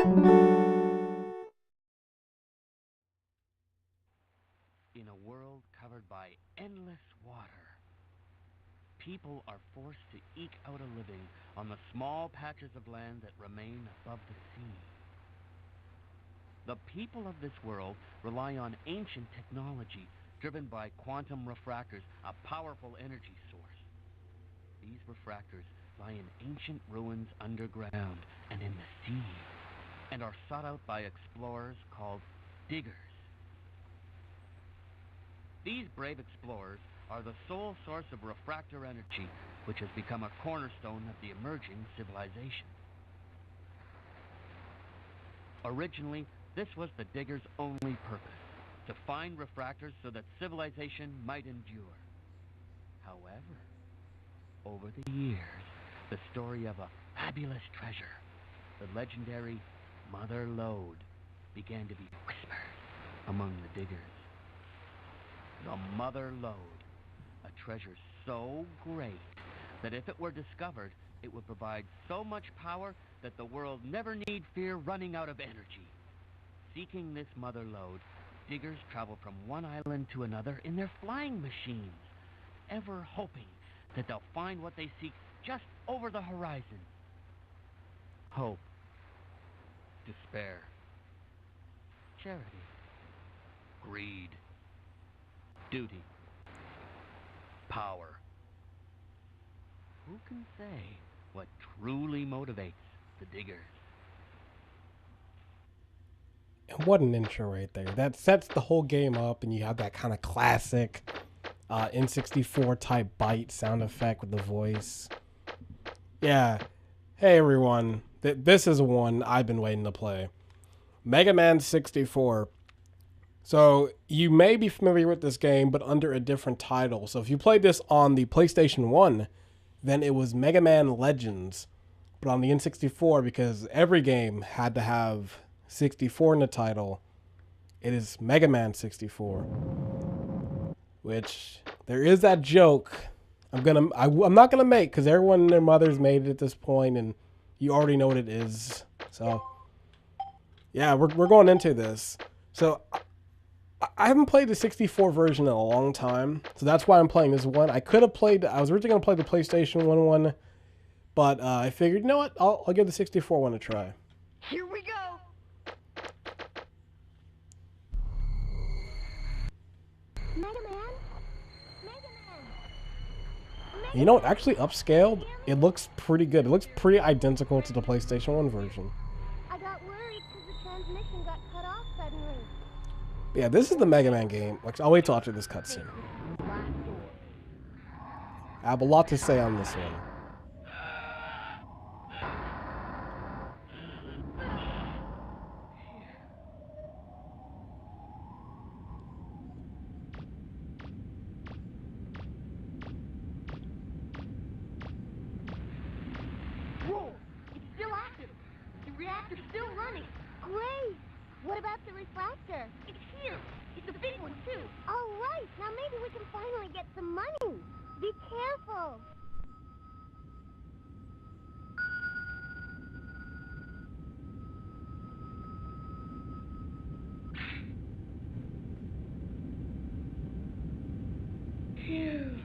In a world covered by endless water, people are forced to eke out a living on the small patches of land that remain above the sea. The people of this world rely on ancient technology driven by quantum refractors, a powerful energy source. These refractors lie in ancient ruins underground and in the sea, and are sought out by explorers called diggers. These brave explorers are the sole source of refractor energy, which has become a cornerstone of the emerging civilization. Originally, this was the diggers' only purpose, to find refractors so that civilization might endure. However, over the years, the story of a fabulous treasure, the legendary Mother Lode, began to be whispered among the diggers. The Mother Lode, a treasure so great that if it were discovered, it would provide so much power that the world never need fear running out of energy. Seeking this Mother Lode, diggers travel from one island to another in their flying machines, ever hoping that they'll find what they seek just over the horizon. Hope, despair, charity, greed, duty, power. Who can say what truly motivates the diggers? And what an intro right there. That sets the whole game up, and you have that kind of classic N64 type bite sound effect with the voice. Yeah. Hey everyone. This is one I've been waiting to play. Mega Man 64. So you may be familiar with this game, but under a different title. So if you played this on the PlayStation 1, then it was Mega Man Legends. But on the N64, because every game had to have 64 in the title, it is Mega Man 64. Which, there is that joke I'm not gonna make, because everyone and their mothers made it at this point, and you already know what it is. So, yeah, we're going into this. So, I haven't played the 64 version in a long time, so that's why I'm playing this one. I was originally going to play the PlayStation 1, but I figured, you know what, I'll give the 64 one a try. Here we go! Mega Man? Mega Man! You know what, actually upscaled, it looks pretty good. It looks pretty identical to the PlayStation 1 version. I got worried because the transmission got cut off suddenly. Yeah, this is the Mega Man game. Like, I'll wait till after this cutscene. I have a lot to say on this one. Whoa! It's still active! The reactor's still running! Great! What about the refractor? It's here! It's a big one, too! All right! Now maybe we can finally get some money! Be careful! Phew!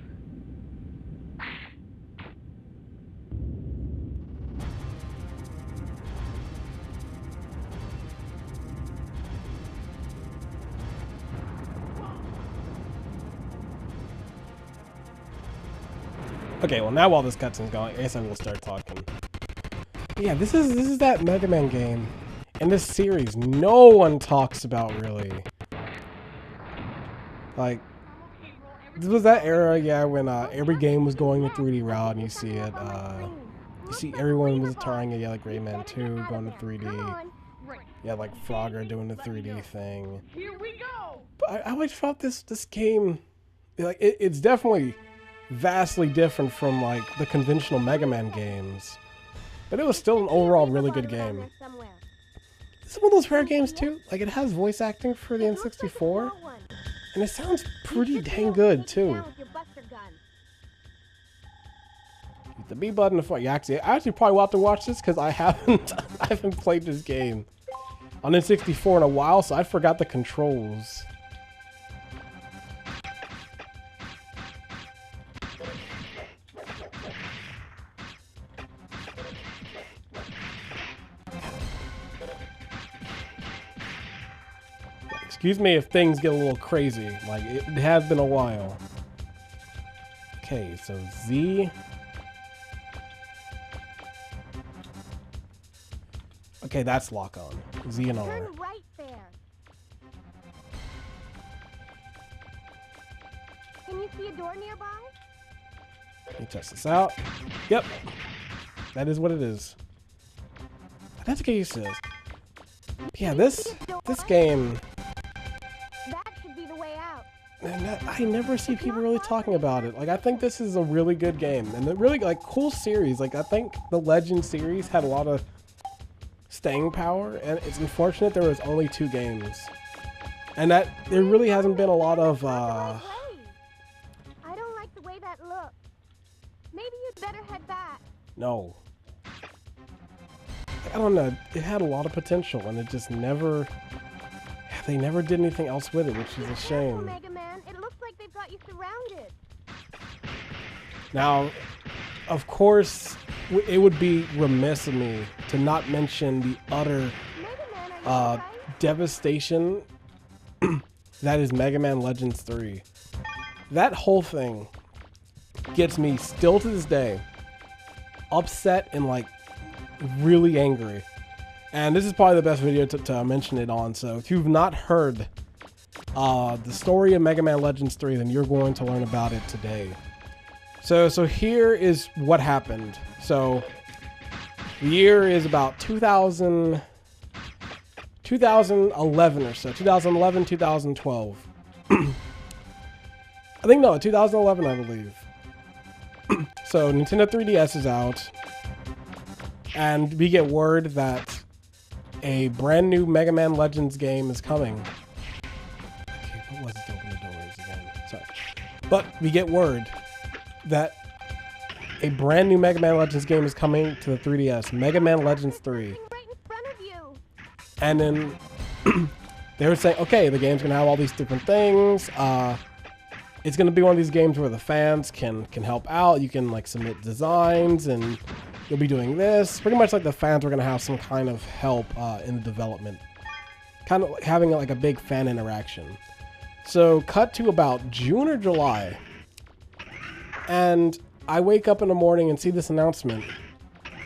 Okay, well now while this cutscene's going, I guess I will start talking. Yeah, this is that Mega Man game in this series no one talks about really. Like, this was that era, yeah, when every game was going the 3D route, and you see it. You see everyone was trying it, yeah, like Rayman 2 going to 3D. Yeah, like Frogger doing the 3D thing. Here we go! But I always felt this game, like it's definitely vastly different from like the conventional Mega Man games, but it was still an overall really good game. It's one of those rare games too. Like, it has voice acting for the N64, and it sounds pretty dang good too. The B button. I actually probably will have to watch this because I haven't played this game on N64 in a while, so I forgot the controls. Excuse me if things get a little crazy. Like, it has been a while. Okay, so Z. Okay, that's lock on. Z and R. Turn right there. Can you see a door nearby? Let me test this out. Yep. That is what it is. That's okay, you says. Yeah, this game. That should be the way out. Man, I never see people really talking about it. Like, I think this is a really good game and a really like cool series. Like, I think the Legend series had a lot of staying power, and it's unfortunate there was only 2 games, and that there really hasn't been a lot of. I don't like the way that looks. Maybe you'd better head back. No. I don't know. It had a lot of potential, and it just never. They never did anything else with it, which is a shame. Mega Man, it looks like they've got you surrounded. Now, of course, it would be remiss of me to not mention the utter devastation that is Mega Man Legends 3. That whole thing gets me, still to this day, upset and like really angry. And this is probably the best video to mention it on. So if you've not heard the story of Mega Man Legends 3, then you're going to learn about it today. So here is what happened. So the year is about 2011 or so. 2011, 2012. I think, no, 2011, I believe. So Nintendo 3DS is out. And we get word that a brand new Mega Man Legends game is coming. Okay, what was it to open the doors again? Sorry. But we get word that a brand new Mega Man Legends game is coming to the 3DS. Mega Man Legends 3. Right in front of you. And then they were saying, okay, the game's going to have all these different things. It's going to be one of these games where the fans can help out. You can like submit designs and you'll be doing this. Pretty much like the fans are going to have some kind of help in the development. Kind of having like a big fan interaction. So cut to about June or July. And I wake up in the morning and see this announcement.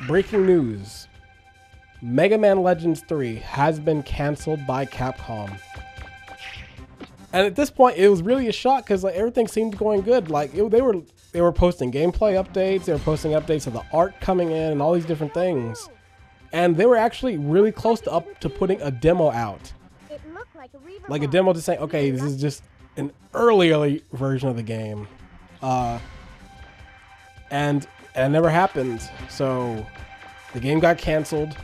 Breaking news. Mega Man Legends 3 has been canceled by Capcom. And at this point, it was really a shock because like everything seemed going good. Like they were posting gameplay updates, they were posting updates of the art coming in and all these different things. And they were actually really close to putting a demo out. It looked like a demo to say, okay, this is just an early version of the game. And it never happened. So the game got canceled.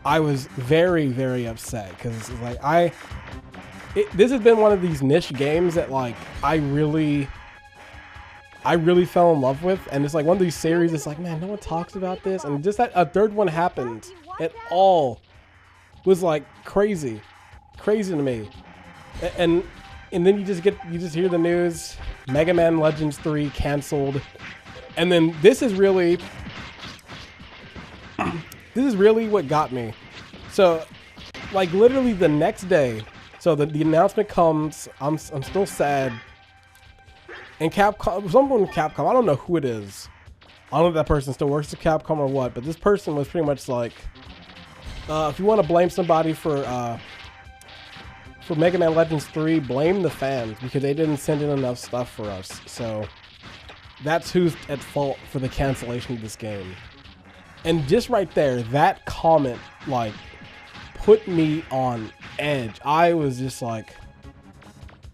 I was very, very upset because like this has been one of these niche games that like I really fell in love with, and it's like one of these series. It's like, man, no one talks about this, and just that a third one happened. It all was like crazy to me, and then you just hear the news: Mega Man Legends 3 canceled, and then this is really what got me. So, like literally the next day. So the announcement comes, I'm still sad. And Capcom, someone from Capcom, I don't know who it is. I don't know if that person still works at Capcom or what, but this person was pretty much like, if you want to blame somebody for Mega Man Legends 3, blame the fans because they didn't send in enough stuff for us. So that's who's at fault for the cancellation of this game. And just right there, that comment, like, put me on edge. I was just like,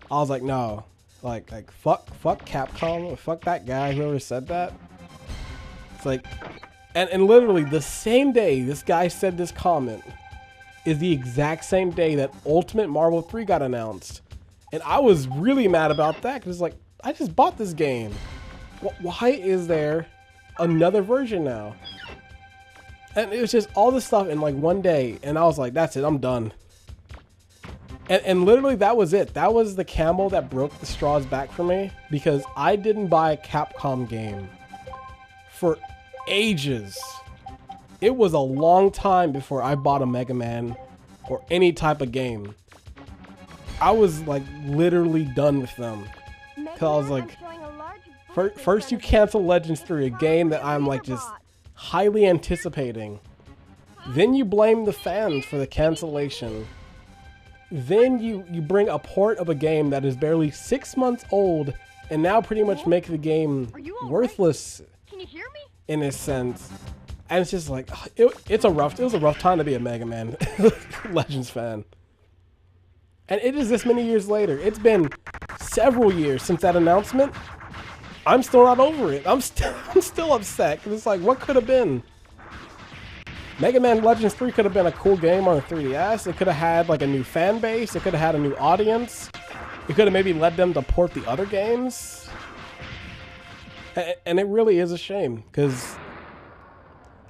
no, like fuck Capcom, fuck that guy, whoever said that. It's like, and literally the same day this guy said this comment is the exact same day that Ultimate Marvel 3 got announced, and I was really mad about that because like I just bought this game. Why is there another version now. And it was just all this stuff in like one day. And I was like, that's it, I'm done. And literally that was it. That was the camel that broke the straw's back for me. Because I didn't buy a Capcom game for ages. It was a long time before I bought a Mega Man or any type of game. I was like literally done with them. Cause I was like, first you cancel Legends 3, a game that I'm like just highly anticipating. Then you blame the fans for the cancellation. Then you bring a port of a game that is barely 6 months old and now pretty much make the game worthless in a sense. And it's just like, it was a rough time to be a Mega Man Legends fan. And it is this many years later. It's been several years since that announcement. I'm still not over it. I'm still upset. It's like, what could have been? Mega Man Legends 3 could have been a cool game on the 3DS. It could have had like a new fan base. It could have had a new audience. It could have maybe led them to port the other games. And it really is a shame because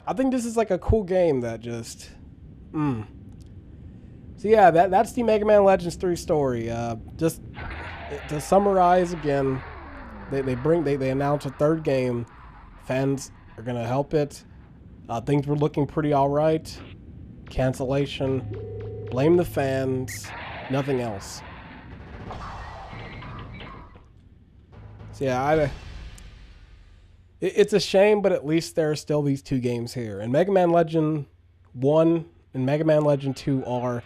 I think this is like a cool game that just, So yeah, that's the Mega Man Legends 3 story. Just to summarize again, they announce a third game. Fans are gonna help it. Things were looking pretty alright. Cancellation. Blame the fans. Nothing else. So yeah, it's a shame, but at least there are still these two games here. And Mega Man Legend 1 and Mega Man Legend 2 are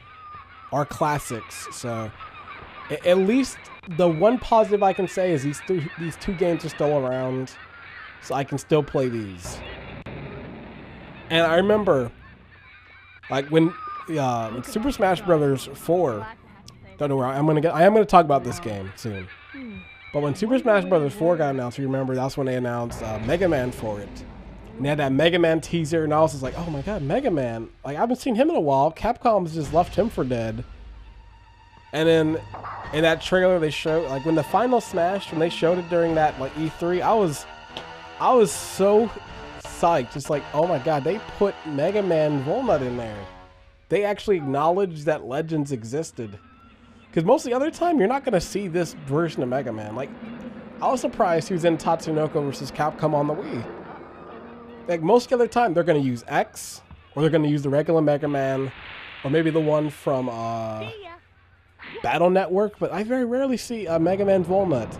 classics. So at least the one positive I can say is these two games are still around, so I can still play these. And I remember, like when Super Smash Bros. 4, don't know where I am gonna talk about this game soon. But when Super Smash Bros. 4 got announced, you remember that's when they announced Mega Man for it. And they had that Mega Man teaser, and I was just like, oh my god, Mega Man. Like, I haven't seen him in a while. Capcom's just left him for dead. And then in that trailer they showed, like when the final Smash, when they showed it during that like E3, I was so psyched. Just like, oh my god, they put Mega Man Walnut in there. They actually acknowledged that Legends existed. Because most of the other time, you're not going to see this version of Mega Man. Like, I was surprised he was in Tatsunoko vs. Capcom on the Wii. Like, most of the other time, they're going to use X, or they're going to use the regular Mega Man, or maybe the one from Battle Network, but I very rarely see Mega Man Walnut.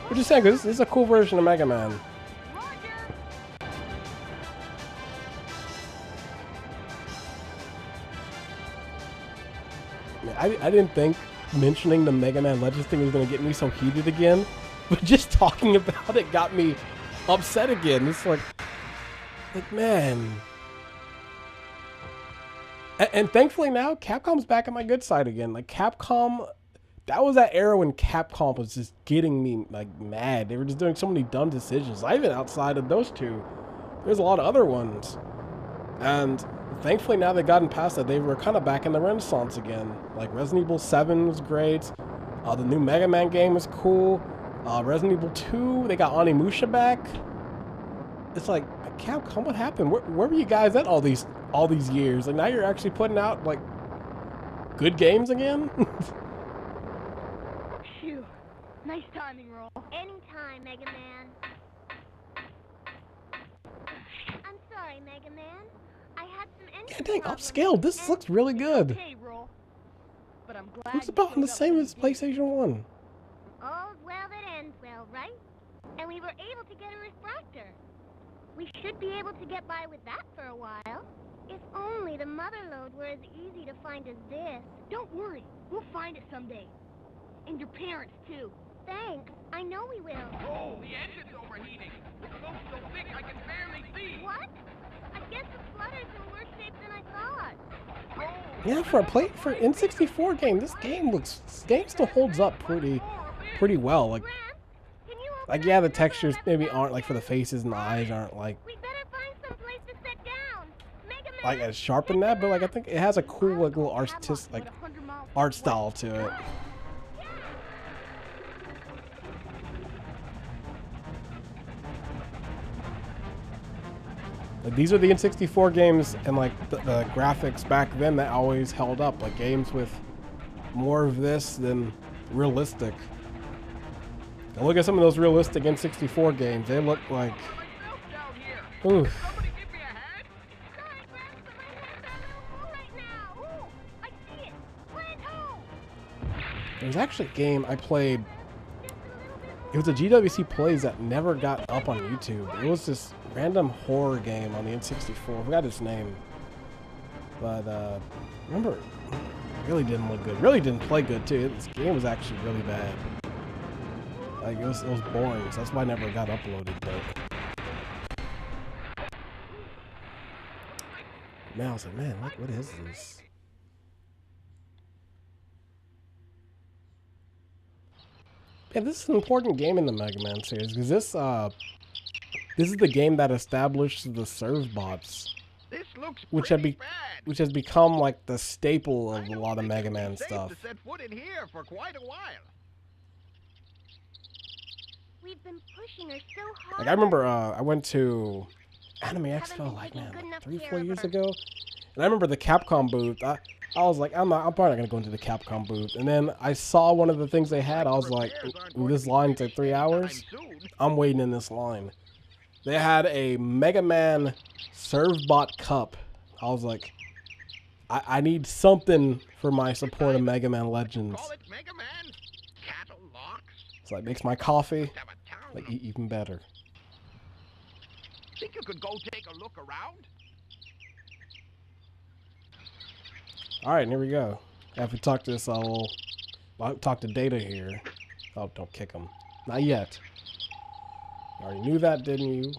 We're just saying, because this is a cool version of Mega Man. I didn't think mentioning the Mega Man Legends thing was going to get me so heated again, but just talking about it got me upset again. It's like man. And thankfully now, Capcom's back on my good side again. Like Capcom, that was that era when Capcom was just getting me like mad. They were just doing so many dumb decisions. Even outside of those two, there's a lot of other ones. And thankfully now they've gotten past that. They were kind of back in the Renaissance again. Like Resident Evil 7 was great. The new Mega Man game was cool. Resident Evil 2, they got Onimusha back. It's like, Capcom, what happened? Where were you guys at all these years? Like now you're actually putting out like good games again? Phew. Nice timing, Roll. Anytime, Mega Man. I'm sorry, Mega Man. I had some engine Yeah, dang, problems, upscaled. This looks really good. Okay, Roll. But I'm glad Looks you about showed the up same when as you did. PlayStation 1. All's well that ends well, right? And we were able to get a refractor. We should be able to get by with that for a while. If only the mother lode were as easy to find as this. Don't worry, we'll find it someday. And your parents, too. Thanks, I know we will. Oh, the engine's overheating. The smoke's so thick I can barely see. What? I guess the flutter's in worse shape than I thought. Oh, Yeah, for an N64 game, this game still holds up pretty well. Like Can you open Like, up yeah, the another textures maybe electrical aren't, like, for the door? faces and the eyes aren't, like We better find some place to sit down. Mega Man, as sharp in that, but, like, I think it has a cool, like, little art style to it. Like, these are the N64 games, and like the graphics back then that always held up. Like games with more of this than realistic. Now look at some of those realistic N64 games. They look like, oof. Somebody give me a hand. Sorry, Gramps, but my hands are a little full right now. Ooh, I see it. Plant home. There's actually a game I played. It was a GWC plays that never got up on YouTube. It was this random horror game on the N64. I forgot its name. But remember, it really didn't look good. Really didn't play good too. This game was actually really bad. Like it was boring, so that's why I never got uploaded. But man, I was like, man, what is this? Yeah, this is an important game in the Mega Man series because this is the game that established the serve bots, This looks which pretty bad. has become like the staple of I a don't lot of think Mega it'd be Man safe stuff. to set foot in here for quite a while. We've been pushing her so hard. Like I remember, I went to Anime Haven't Expo been like taking man, good enough 3 care 4 of years her. ago, and I remember the Capcom booth. I was like, I'm probably not gonna go into the Capcom booth. And then I saw one of the things they had. I was like, ooh, this line's at 3 hours. I'm waiting in this line. They had a Mega Man Servbot Cup. I was like, I need something for my support of Mega Man Legends. Call it Mega Man? Cattle locks? So it makes my coffee Have a town. like even better. Think you could go take a look around? All right, here we go. I have to talk to this I'll talk to Data here. Oh, don't kick him. Not yet. You already knew that, didn't you?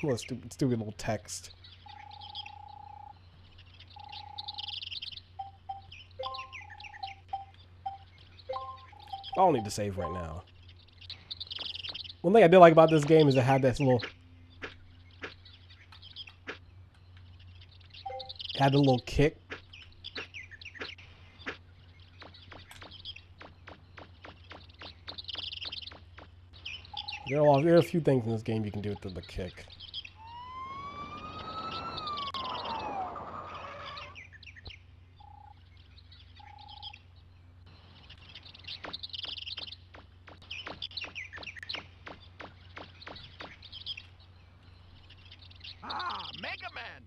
Little stupid little text. I don't need to save right now. One thing I did like about this game is it had this little... Had a little kick. There are a few things in this game you can do with the kick. Ah, Mega Man!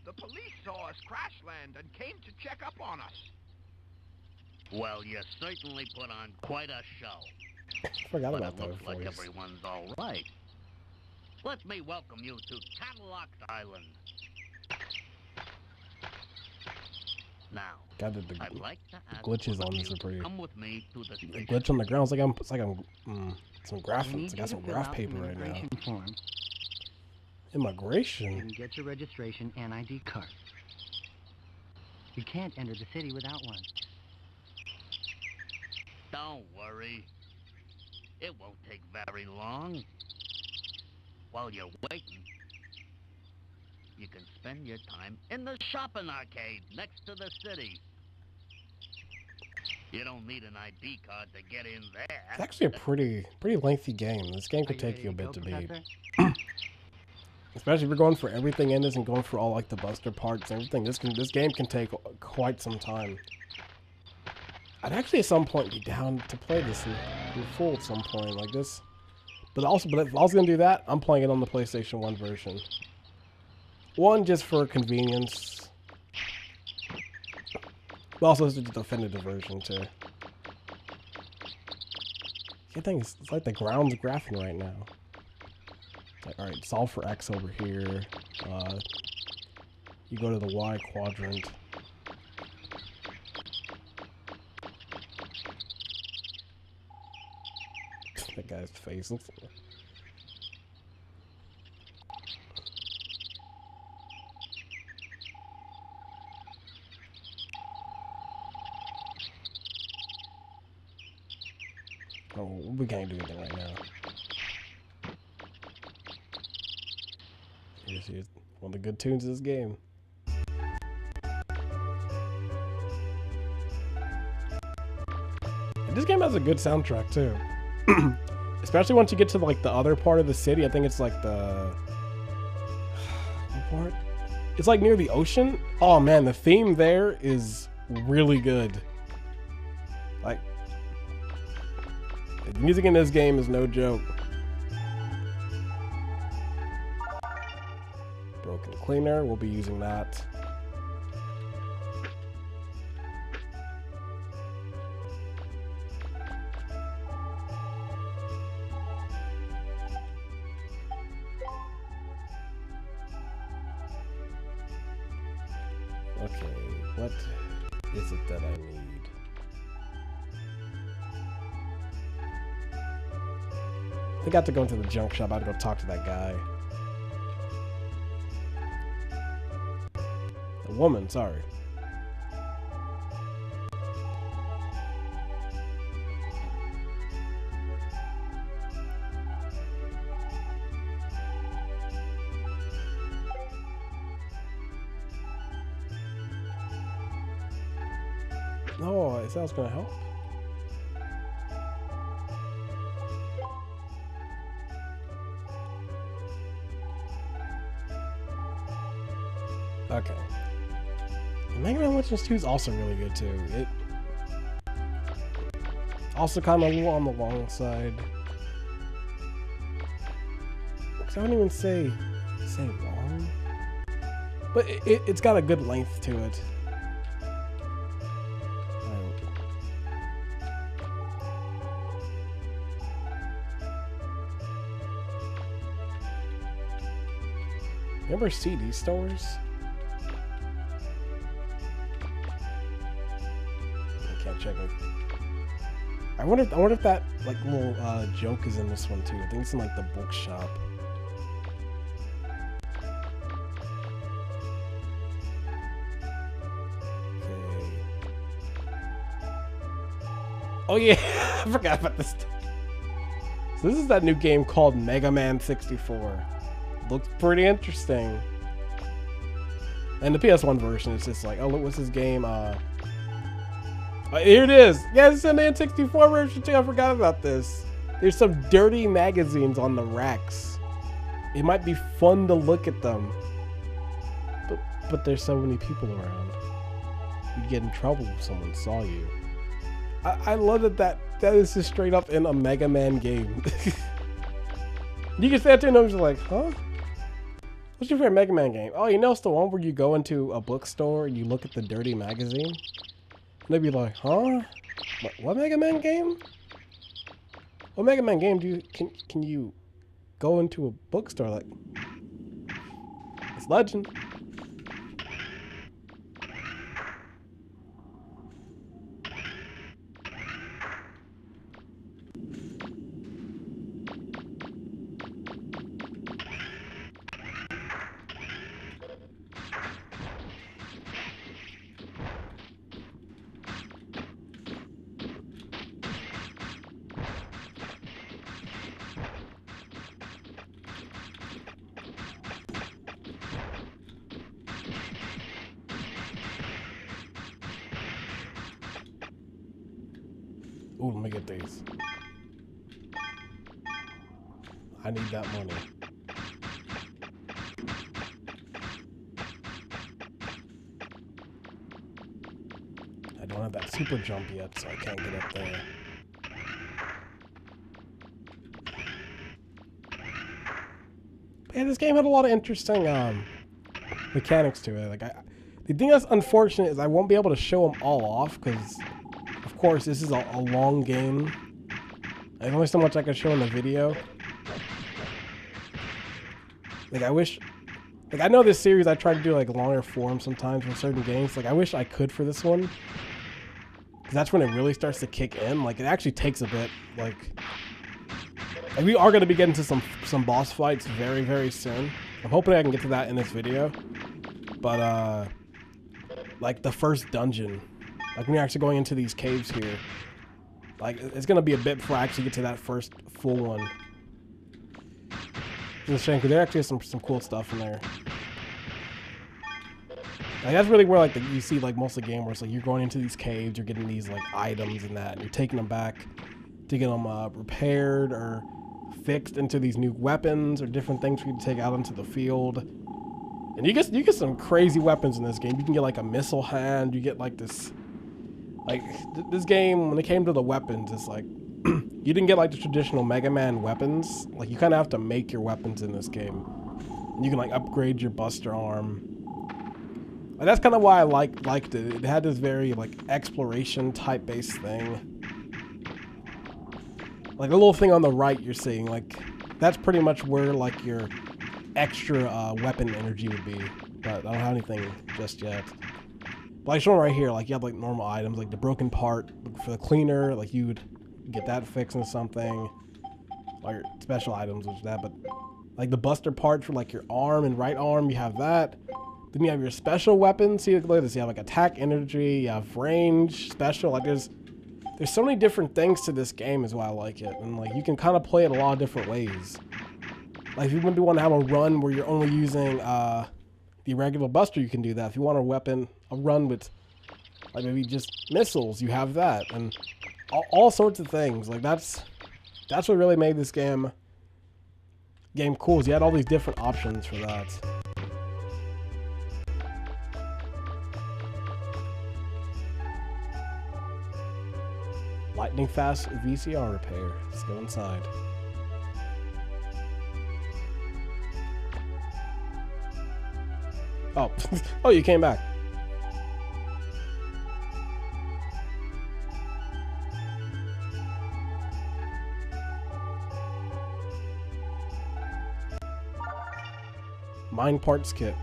The police saw us crash land and came to check up on us. Well, you certainly put on quite a show. Forgot But about it that looks like voice. everyone's all right. Let me welcome you to Cadillac Island. Now, God, I'd like to ask glitches both on of this you are pretty- to come with me to the the station. glitch on the ground. It's like I'm some graph. We need It's you got to some fill graph out paper an right now. immigration form Immigration. and get your registration and ID card. You can't enter the city without one. Don't worry. It won't take very long. While you're waiting, you can spend your time in the shopping arcade next to the city. You don't need an ID card to get in there. It's actually a pretty lengthy game. This game Are could you take ready you a to bit go, to beat. Professor? Especially if you're going for everything in this and going for all like the buster parts and everything. This game can take quite some time. I'd actually at some point be down to play this in full at some point like this. But if I was gonna do that, I'm playing it on the PlayStation 1 version. One, just for convenience. But also it's a definitive version too. I think it's like the ground's graphing right now. Like, alright, solve for X over here. You go to the Y quadrant. That guy's face looks... Oh, we can't do anything right now. Here's one of the good tunes of this game. And this game has a good soundtrack too. Especially once you get to like the other part of the city. I think it's like the Port. It's like near the ocean. Oh man, the theme there is really good. Like, the music in this game is no joke. Broken cleaner, we'll be using that. Okay, what is it that I need? I got to go into the junk shop. I had to go talk to that guy. A woman, sorry. Oh, I said I was gonna help. Okay. Mega Man Legends 2 is also really good too. It also kind of a little on the long side. I wouldn't even say long, but it's got a good length to it. Remember CD stores? I can't check it. I wonder if that like little joke is in this one too. I think it's in like the bookshop. Okay. Oh yeah, I forgot about this. So this is that new game called Mega Man 64. Looks pretty interesting. And the PS1 version is just like, oh look, what's this game? Here it is. Yeah, it's a Man 64 version too. I forgot about this. There's some dirty magazines on the racks. It might be fun to look at them. But there's so many people around. You'd get in trouble if someone saw you. I love that is just straight up in a Mega Man game. You can stand there and I'm just like, huh? What's your favorite Mega Man game? Oh, you know it's the one where you go into a bookstore and you look at the dirty magazine? And they'd be like, huh? What Mega Man game? What Mega Man game do you can you go into a bookstore like? It's Legend. Ooh, let me get these. I need that money. I don't have that super jump yet, so I can't get up there. But yeah, this game had a lot of interesting mechanics to it. Like, the thing that's unfortunate is I won't be able to show them all off because, of course, this is a long game. There's only so much I can show in the video. Like, I wish... Like, I know this series I try to do, like, longer form sometimes for certain games. Like, I wish I could for this one. Because that's when it really starts to kick in. Like, it actually takes a bit. Like we are going to be getting to some boss fights very, very soon. I'm hoping I can get to that in this video. But, like, the first dungeon... Like, when you're actually going into these caves here, like, it's going to be a bit before I actually get to that first full one. It's a shame, because there actually is some cool stuff in there. Like, that's really where, like, you see, like, most of the game where it's, like, you're going into these caves, you're getting these, like, items and that, and you're taking them back to get them repaired or fixed into these new weapons or different things for you to take out into the field. And you get some crazy weapons in this game. You can get like a missile hand. You get like this, like this game when it came to the weapons, it's like you didn't get like the traditional Mega Man weapons. Like you kind of have to make your weapons in this game. And you can like upgrade your Buster arm. Like, that's kind of why I liked it. It had this very like exploration type based thing. Like the little thing on the right you're seeing, like that's pretty much where like your extra weapon energy would be, but I don't have anything just yet. But like showing right here, like you have like normal items, like the broken part for the cleaner, like you would get that fixing something. Like special items, which is that, but like the Buster parts for like your arm and right arm, you have that. Then you have your special weapons. See, look at this. You have like attack energy, you have range, special. Like there's so many different things to this game is why I like it, and like you can kind of play it a lot of different ways. Like if you want to have a run where you're only using the regular Buster, you can do that. If you want a run with like maybe just missiles, you have that, and all sorts of things. Like that's what really made this game cool. Is you had all these different options for that. Lightning fast VCR repair. Let's go inside. Oh, oh, you came back. Mine parts kit.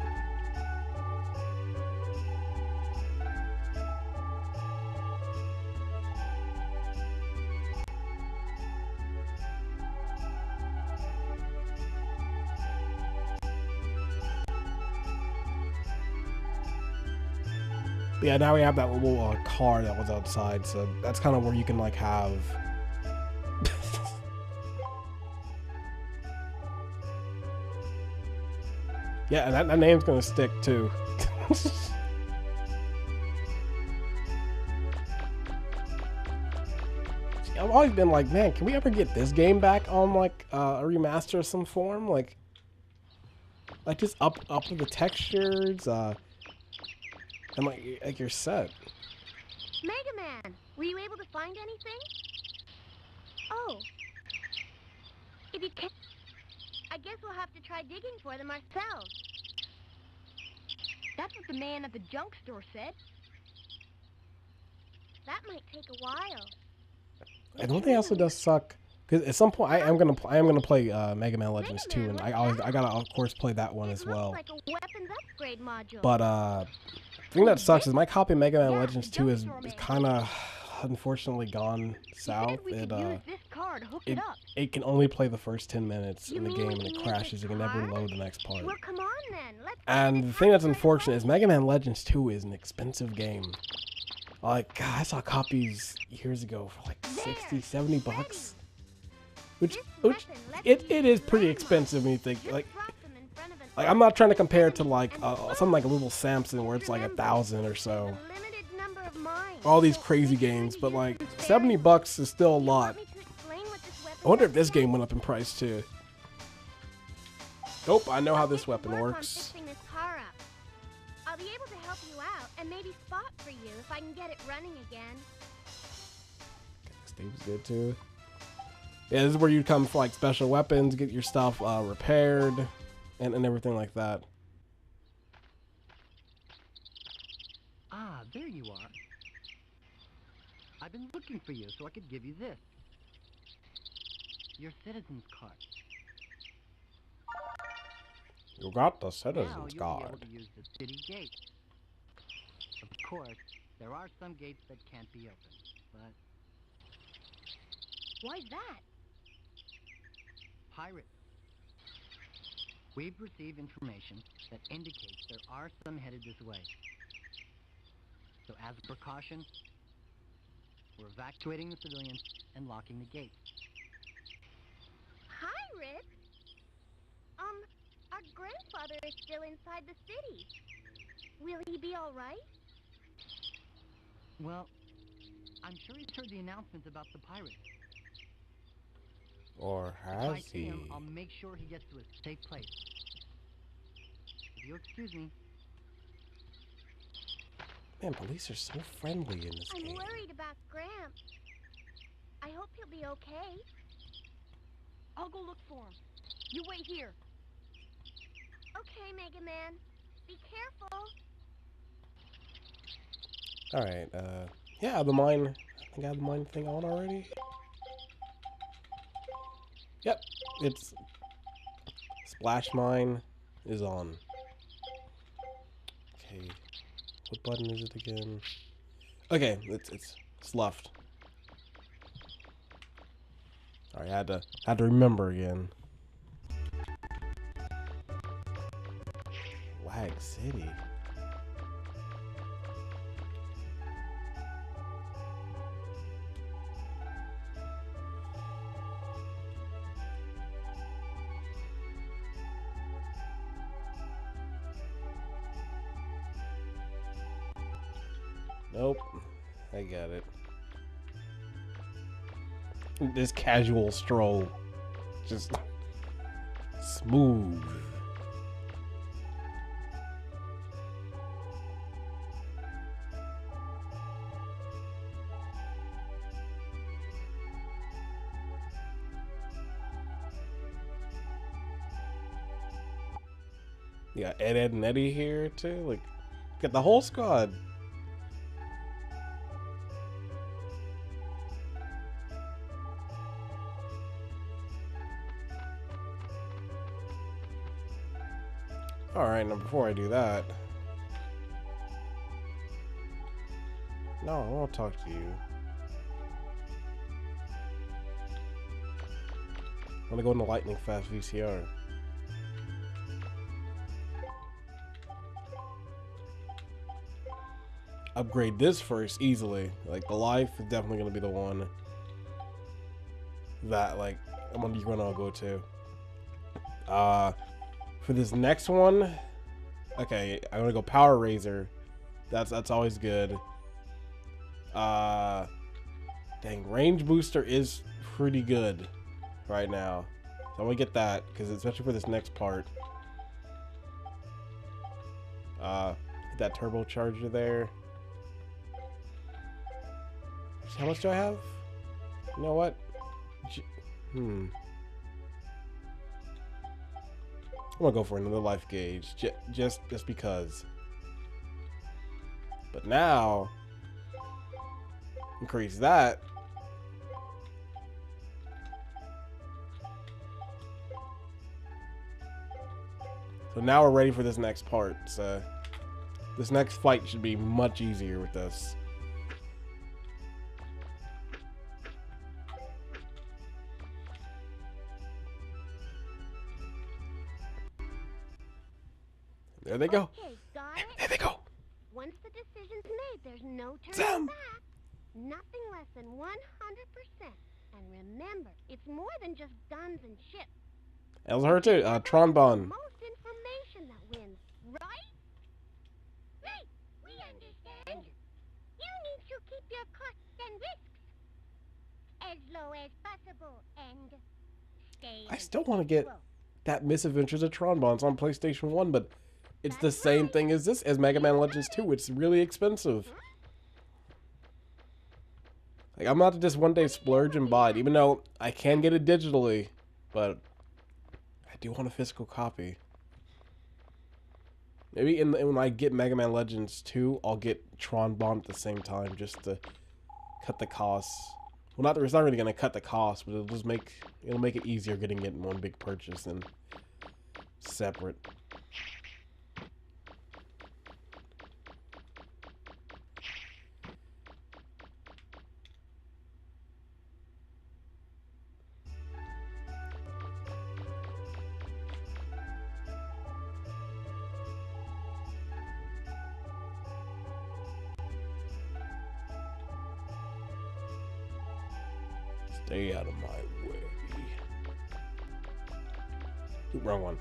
Yeah, now we have that little car that was outside, so that's kind of where you can like have. Yeah, and that name's gonna stick too. I've always been like, man, can we ever get this game back on like a remaster of some form? Like just up with the textures, and like you're set. Mega Man, were you able to find anything? Oh. If you can't, I guess we'll have to try digging for them ourselves. That's what the man at the junk store said. That might take a while. I don't think also does suck, because at some point I am gonna play Mega Man Legends 2, and I gotta of course play that one as well. Like a weapons upgrade module. But the thing that sucks is my copy of Mega Man Legends 2 is kind of unfortunately gone south. It can only play the first 10 minutes in the game, and it crashes. It can never load the next part. Well, come on then. And the thing that's unfortunate is Mega Man Legends 2 is an expensive game. Like, God, I saw copies years ago for like 60, 70 bucks. Which it is pretty expensive when you think, like I'm not trying to compare it to like something like a Little Samson where it's like 1,000 or so. All these crazy games, but like 70 bucks is still a lot. I wonder if this game went up in price too. Nope, I know how this weapon works. I'll be able to help you out and maybe spot for you if I can get it running again. Steve's good too. Yeah, this is where you come for like special weapons, get your stuff repaired, and everything like that. Ah, there you are. I've been looking for you so I could give you this. Your citizen's card. You got the citizen's card. card. Now you'll be able to use the city gate. Of course, there are some gates that can't be opened, but... Why's that? Pirates. We've received information that indicates there are some headed this way. So as a precaution, we're evacuating the civilians and locking the gates. Pirates? Our grandfather is still inside the city. Will he be all right? Well, I'm sure he's heard the announcements about the pirates. Or If I has see he? him, I'll make sure he gets to a safe place. If you'll excuse me. Man, police are so friendly in this I'm game. worried about Gramps. I hope he'll be okay. I'll go look for him. You wait here. Okay, Mega Man. Be careful. Alright, yeah, the mine. I think I have the mine thing on already. Yep, it's splash mine is on. Okay, what button is it again? Okay, it's left. Alright, I had to remember again. Lag City. Nope, I got it. This casual stroll, just smooth. Yeah, Ed and Eddie here too. Like, got the whole squad. Alright, now before I do that... No, I won't talk to you. I'm gonna go into Lightning Fast VCR. Upgrade this first, easily. Like, the life is definitely gonna be the one that, like, I'm gonna go to. For this next one, okay, I'm gonna go Power Razor. That's always good. Dang, Range Booster is pretty good right now. So I'm gonna get that, because especially for this next part. Hit that turbocharger there. How much do I have? You know what? I'm gonna go for another life gauge, just because. But now, increase that. So now we're ready for this next part. So this next fight should be much easier with this. There they go. Okay, got it? There they go. Once the decision's made, there's no turning Sam. back. Nothing less than 100%. And remember, it's more than just guns and ships. That was her too. Trombone. Most information that wins, right? Right, we understand. You need to keep your costs and risks as low as possible and stay. I still want to get that Misadventures of Trombone. It's on PlayStation 1, but it's the same thing as this, as Mega Man Legends 2. It's really expensive. Like, I'm about to just one day splurge and buy it, even though I can get it digitally, but I do want a physical copy. Maybe when I get Mega Man Legends 2, I'll get Trombone at the same time, just to cut the costs. Well, it's not really gonna cut the cost, but it'll make it easier getting it in one big purchase than separate. Stay out of my way. Ooh, wrong one.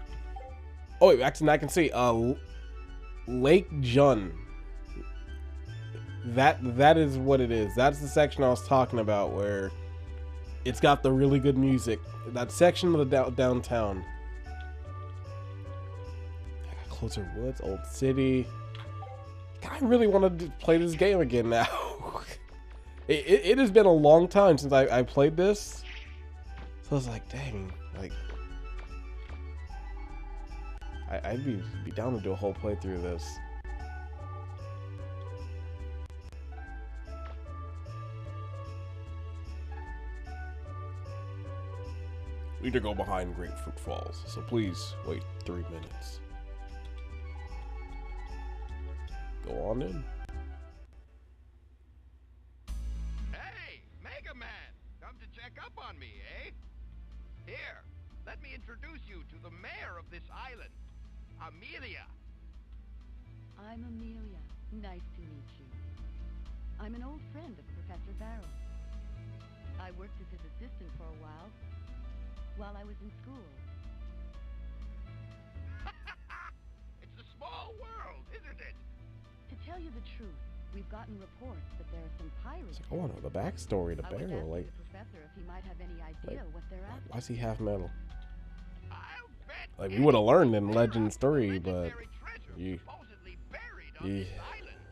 Oh wait, actually I can see. Lake Jun. That is what it is. That's the section I was talking about, where it's got the really good music. That section of the downtown. I got Closer Woods, Old City. I really want to play this game again now. It has been a long time since I played this. So I was like, dang, like I'd be down to do a whole playthrough of this. We need to go behind Grapefruit Falls, so please wait 3 minutes. Go on in. Hey, Mega Man! Come to check up on me, eh? Here, let me introduce you to the mayor of this island, Amelia. I'm Amelia. Nice to meet you. I'm an old friend of Professor Barrow. I worked as his assistant for a while I was in school. It's a small world, isn't it? To tell you the truth, we've gotten reports that there are some pirates. I want to know the backstory to I was Barrow. asking Like, the professor if he might have any idea what they're after. why is he half metal? I'll bet Like, we would have learned in there Legends are 3, but legendary treasure you, supposedly buried on this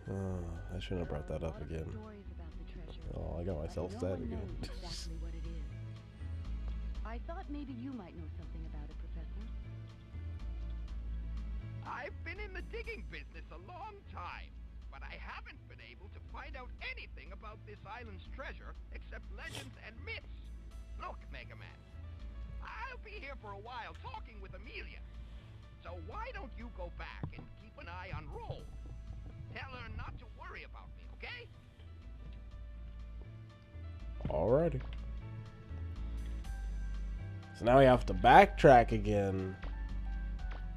island. I shouldn't have brought that up again. Stories about the treasure, Oh, I got but myself no sad one again. knows exactly what it is. I thought maybe you might know something about it, Professor. I've been in the digging business a long time, but I haven't been able to find out anything about this island's treasure except legends and myths. Look, Mega Man, I'll be here for a while talking with Amelia. So why don't you go back and keep an eye on Roll? Tell her not to worry about me, okay? Alrighty. So now we have to backtrack again.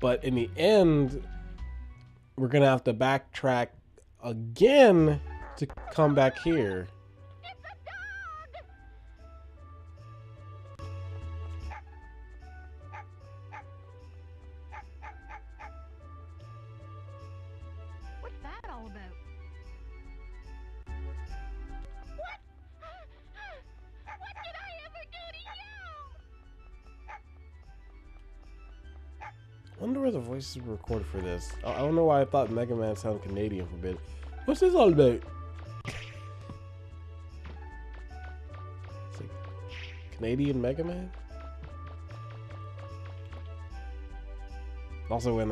But in the end, we're gonna have to backtrack again to come back here. It's a dog! What's that all about? What? What did I ever do to you? I wonder where the voices were recorded for this. I don't know why I thought Mega Man sounded Canadian for a bit. What's this all about? It's like Canadian Mega Man? Also, when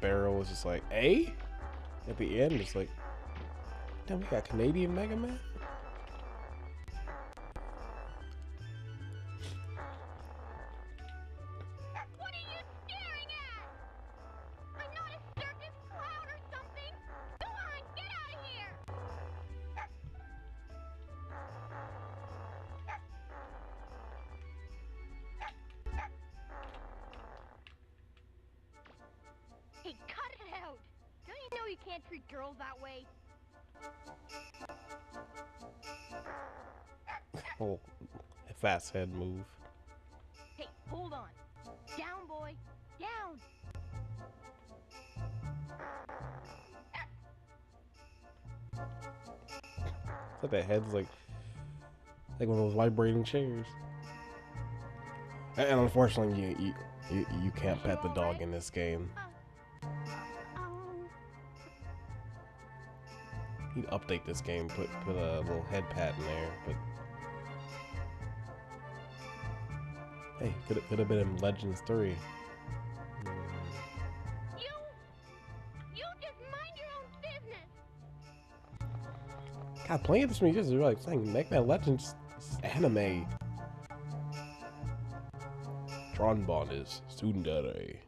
Barrow was just like, "Hey," at the end, it's like, damn, we got Canadian Mega Man. What are you staring at? I'm not a circus clown or something. Go on, get out of here. Hey, cut it out. Don't you know you can't treat girls that way? Oh, fast head move. Hey, hold on. Down, boy. Down. It's like that head's like one of those vibrating chairs. And unfortunately, you can't pet the dog in this game. You'd update this game, put a little head pat in there, but hey, could have been in Legends 3. You just mind your own business. God, playing this for me just like playing Mega Man Legends is anime. Tronbon is tsundere.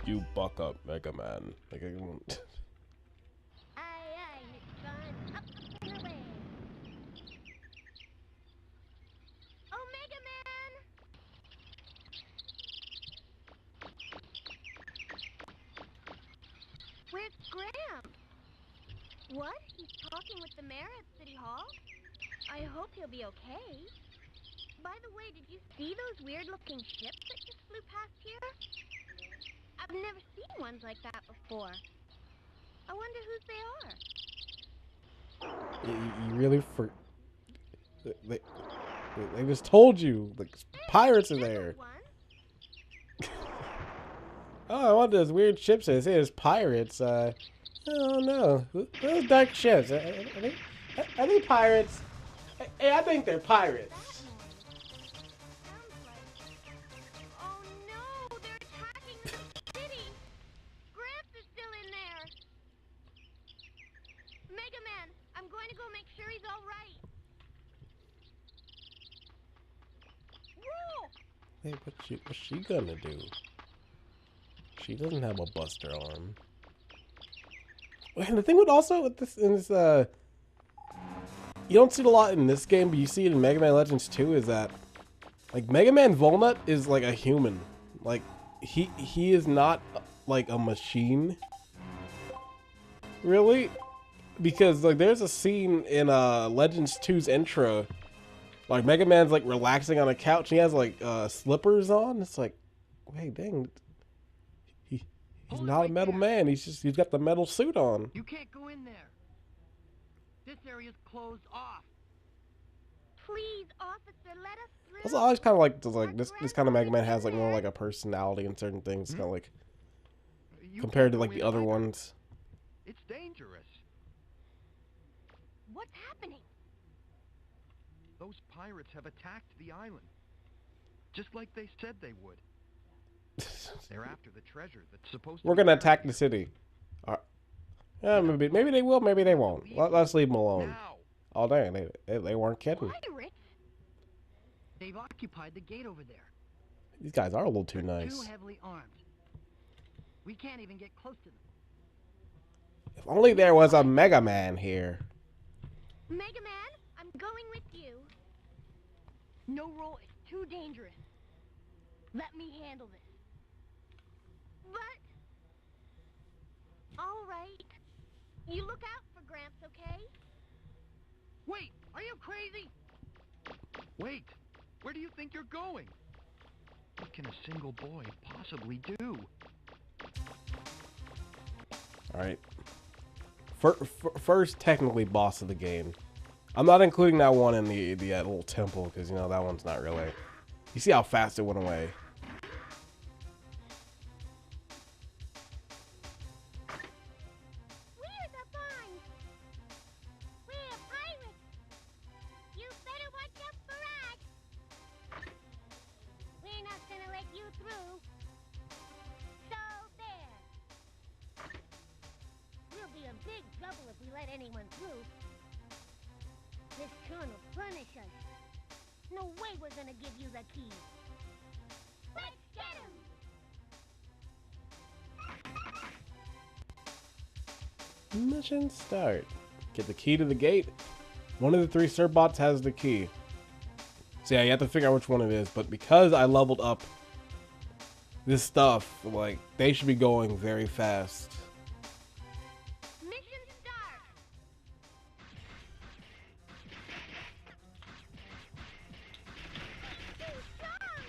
You buck up, Mega Man. Like, Aye, Miss Gun, up and away. Oh, Mega Man! Where's Gramps? What? He's talking with the mayor at City Hall? I hope he'll be okay. By the way, did you see those weird-looking ships that just flew past here? I've never seen ones like that before. I wonder whose they are. You really they just told you the pirates are there. Oh, I want those weird ships. They say there's pirates. I don't know. Those dark ships. Are they pirates? Hey, I think they're pirates. Oh no, they're attacking the city. Gramps is still in there. Mega Man, I'm going to go make sure he's all right. Whoa! Hey, what's she gonna do? She doesn't have a buster arm. And the thing with this is you don't see it a lot in this game, but you see it in Mega Man Legends 2, is that like Mega Man Volnut is like a human. Like he is not like a machine. Really? Because like there's a scene in Legends 2's intro, like Mega Man's like relaxing on a couch and he has like slippers on. It's like, wait, dang. He's not a metal man. He's got the metal suit on. You can't go in there. This area's closed off. Please, officer, let us through. Also, I always kind of like this kind of Mega Man has like more like a personality in certain things, kind of like compared to like the other ones. It's dangerous. What's happening? Those pirates have attacked the island, just like they said they would. They're after the treasure that's supposed to. We're gonna attack the city. Yeah, maybe they will, maybe they won't. Let's leave them alone. Now. Oh dang, they weren't kidding. Pirates? They've occupied the gate over there. These guys are a little too They're nice. too heavily armed. We can't even get close to them. If only there was a Mega Man here. Mega Man, I'm going with you. No roll is too dangerous. Let me handle this. But... all right. You look out for Gramps, okay? Wait, are you crazy? Wait, where do you think you're going? What can a single boy possibly do? Alright. First, technically, boss of the game. I'm not including that one in the little temple, because, you know, that one's not really... You see how fast it went away. We're the Bonds. We're pirates. You better watch out for us. We're not gonna let you through. So there. We'll be in big trouble if we let anyone through. This Tron will punish us. No way we're gonna give you the key. Let's get him! Mission start. Get the key to the gate. One of the 3 Serbots has the key. So yeah, you have to figure out which one it is. But because I leveled up this stuff, like, they should be going very fast. Mission start! Too strong!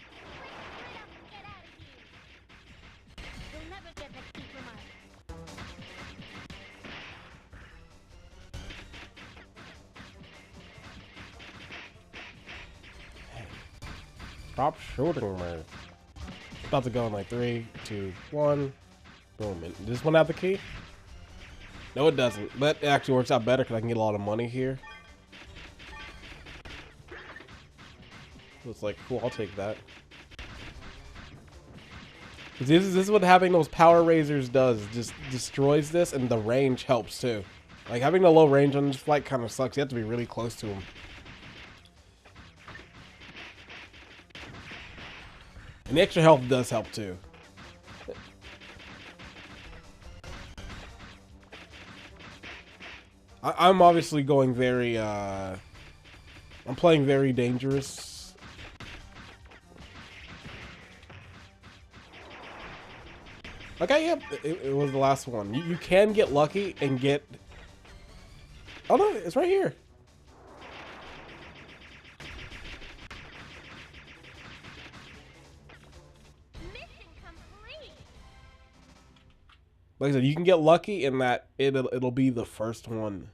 Split up and get out of here. You'll never get the key from us. Stop shooting me. About to go in like 3, 2, 1. Boom. And does this one have the key? No, it doesn't. But it actually works out better because I can get a lot of money here. So it's like, cool, I'll take that. This is what having those power razors does. Just destroys this, and the range helps too. Like, having a low range on this flight kind of sucks. You have to be really close to them. And the extra health does help too. I'm obviously going very, I'm playing very dangerous. Okay, yep, it was the last one. You can get lucky and get... Oh no, it's right here. Like I said, you can get lucky in that it'll be the first one.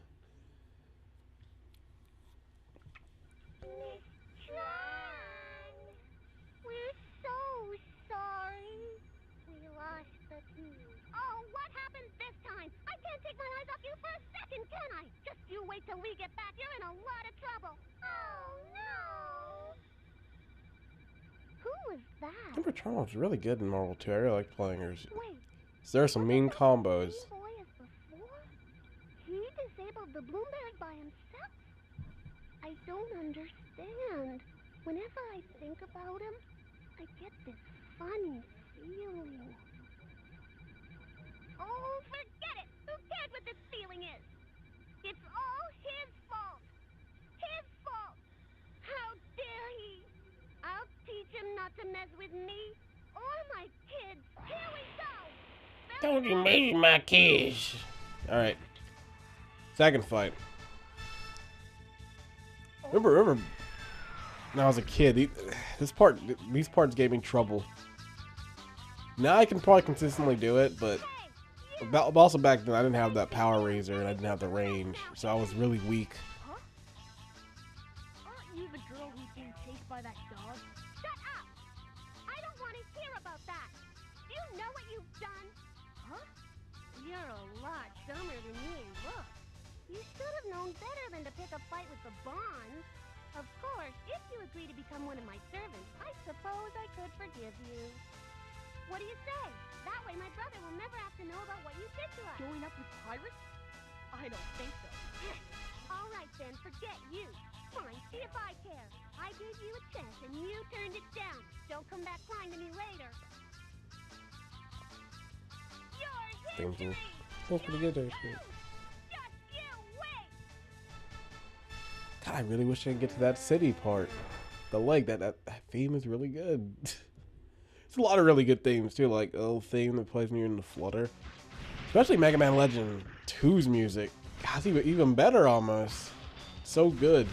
We're so sorry. We lost the key. Oh, what happened this time? I can't take my eyes off you for a second, can I? Just you wait till we get back. You're in a lot of trouble. Oh, no. Who was that? Number Charles was really good in Marvel 2. I really like playing her. Wait. There are some mean combos. Same boy as before? He disabled the Bloomberg by himself? I don't understand. Whenever I think about him, I get this funny feeling. Oh, forget it! Who cares what this feeling is? It's all his fault! His fault! How dare he! I'll teach him not to mess with me or my kids. Here we go! Don't you mess with my kids. Alright. Second fight. Remember when I was a kid, these parts gave me trouble. Now I can probably consistently do it, but also back then I didn't have that power razor and I didn't have the range, so I was really weak. Huh? Aren't you the girl who's being chased by that dog? Shut up! I don't want to hear about that. Do you know what you've done? Huh? You're a lot dumber than you look. You should have known better than to pick a fight with the Bonds. Of course, if you agree to become one of my servants, I suppose I could forgive you. What do you say? That way my brother will never have to know about what you did to us. Join up with pirates? I don't think so. All right then, forget you. Fine, see if I care. I gave you a chance and you turned it down. Don't come back crying to me later. Your history! That's pretty good there. Just you wait! God, I really wish I could get to that city part. The lake, that theme is really good. There's a lot of really good themes too, like the little theme that plays when you're in the flutter. Especially Mega Man Legend 2's music. God, it's even better almost. So good.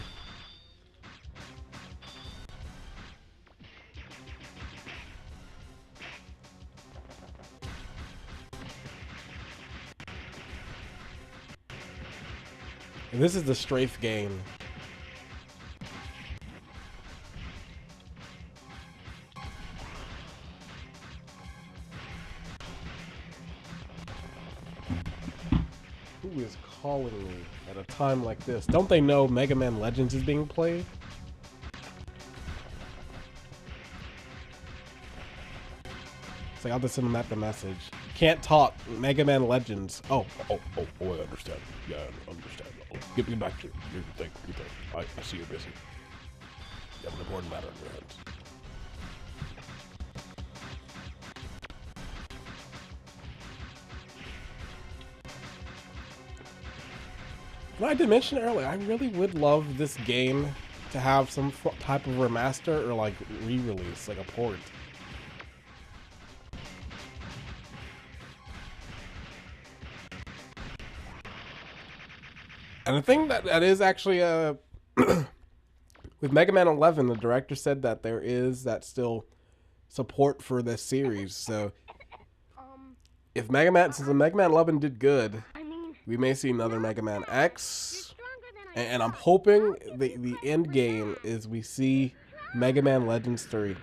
And this is the strafe game. Who is calling me at a time like this? Don't they know Mega Man Legends is being played? It's like I'll just send them the message. Can't talk. Mega Man Legends. Oh, I understand. Yeah, I understand. Oh, get me back to your thing. I see you're busy. You have an important matter on your hands. Well, I did mention earlier, I really would love this game to have some type of remaster or like re-release, like a port. And the thing that is actually with Mega Man 11, the director said that there is that still support for this series. So if since the Mega Man 11 did good, we may see another Mega Man X, and I'm hoping the end game is we see Mega Man Legends 3.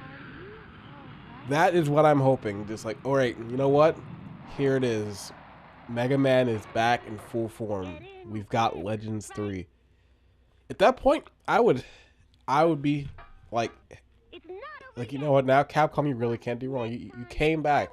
That is what I'm hoping. Just like, all right, you know what? Here it is. Mega Man is back in full form. We've got Legends 3. At that point, I would be like, you know what? Now Capcom, you really can't do wrong. You came back.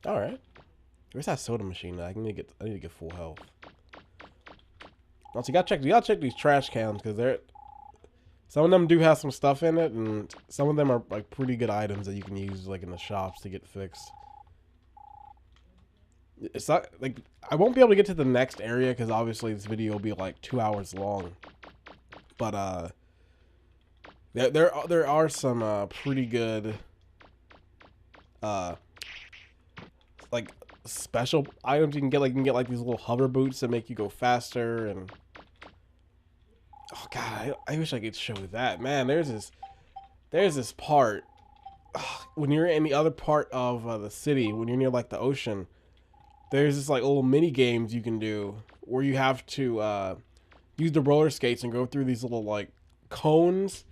All right. Where's that soda machine? I need to get full health. Also, you gotta check these trash cans because some of them do have some stuff in it, and some of them are like pretty good items that you can use like in the shops to get fixed. It's not like I won't be able to get to the next area because obviously this video will be like 2 hours long. But there are some pretty good like special items you can get. Like, you can get like these little hover boots that make you go faster. And oh god, I wish I could show that. Man, there's this part when you're in the other part of the city, when you're near like the ocean. There's this like little mini games you can do where you have to use the roller skates and go through these little like cones.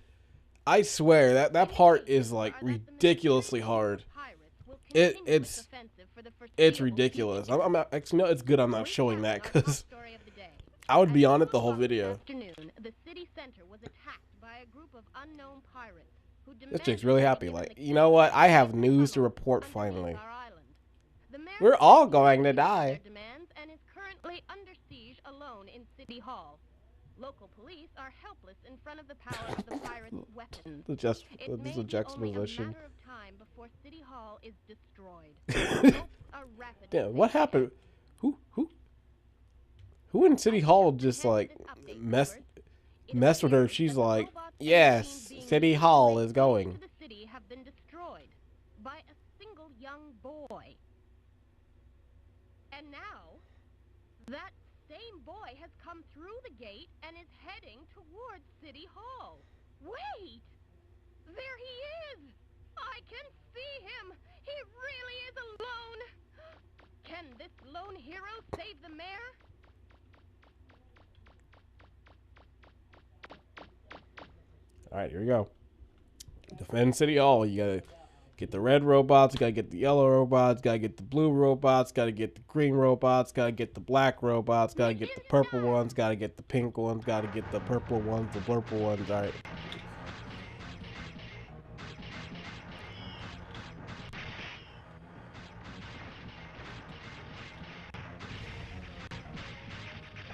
I swear that part is like ridiculously hard. It's ridiculous. I'm not, actually, no, it's good I'm not showing that because I would be on it the whole video. The city center was attacked by a group of unknown pirates who This chick's really happy. Like, you know what? I have news to report finally. We're all going to die. And is currently under siege alone in City Hall. Local police are helpless in front of the power of the pirates' weapons. This is a juxtaposition. A matter of time before City Hall is destroyed. Damn, what happened? Who in City Hall just like messed with her? She's like, yes, City Hall is going. The city have been destroyed by a single young boy. And now, that same boy has come through the gate and is heading towards City Hall. Wait! There he is! I can see him! He really is alone! Can this lone hero save the mayor? Alright, here we go. Defend City Hall. You gotta get the red robots, you gotta get the yellow robots, gotta get the blue robots, gotta get the green robots, gotta get the black robots, gotta get the purple ones, gotta get the pink ones, gotta get the purple ones, the purple ones. Alright.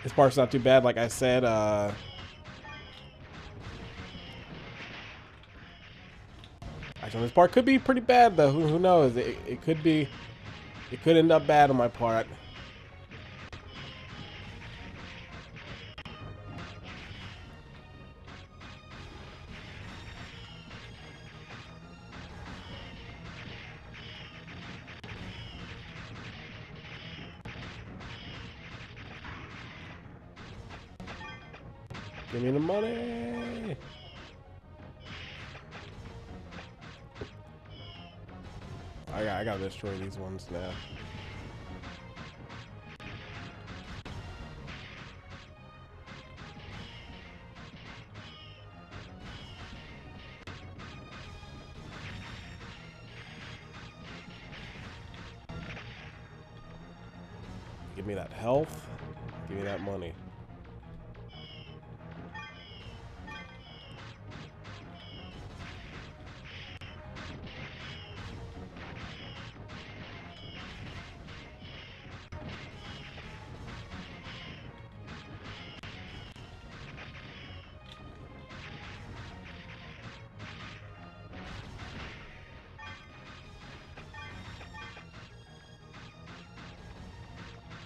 This part's not too bad, like I said. Actually, this part could be pretty bad though. Who knows? It could be. It could end up bad on my part. Give me the money. I gotta destroy these ones now. Give me that health. Give me that money.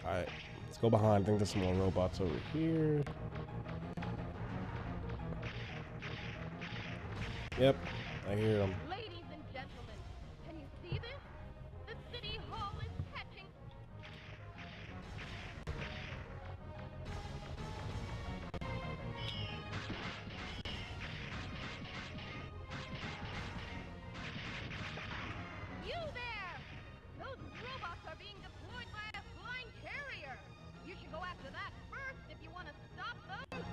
Alright, let's go behind. I think there's some more robots over here. Yep, I hear them. Ladies and gentlemen, can you see this? The City Hall is catching... You there! Those robots are being deployed by a flying carrier! You should go after that first if you want to stop them!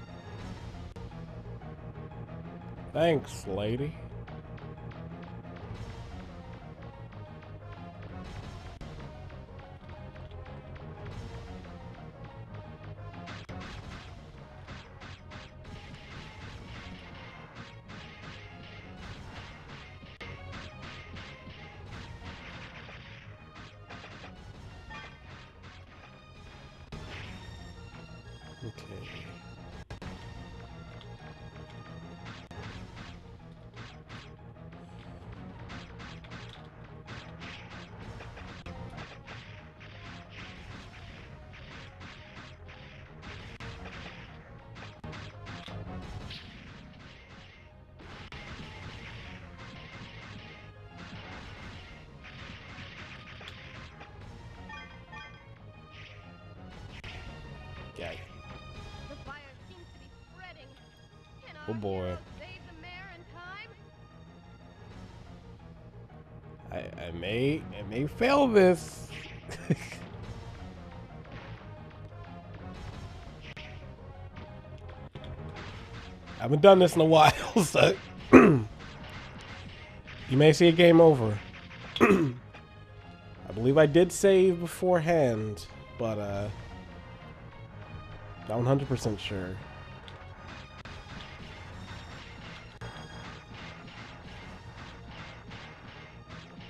Thanks, lady. Okay. Oh boy. Save the mayor in time? I may fail this. I haven't done this in a while, so you may see a game over. I believe I did save beforehand, but not 100% sure.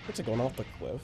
What's it going off the cliff?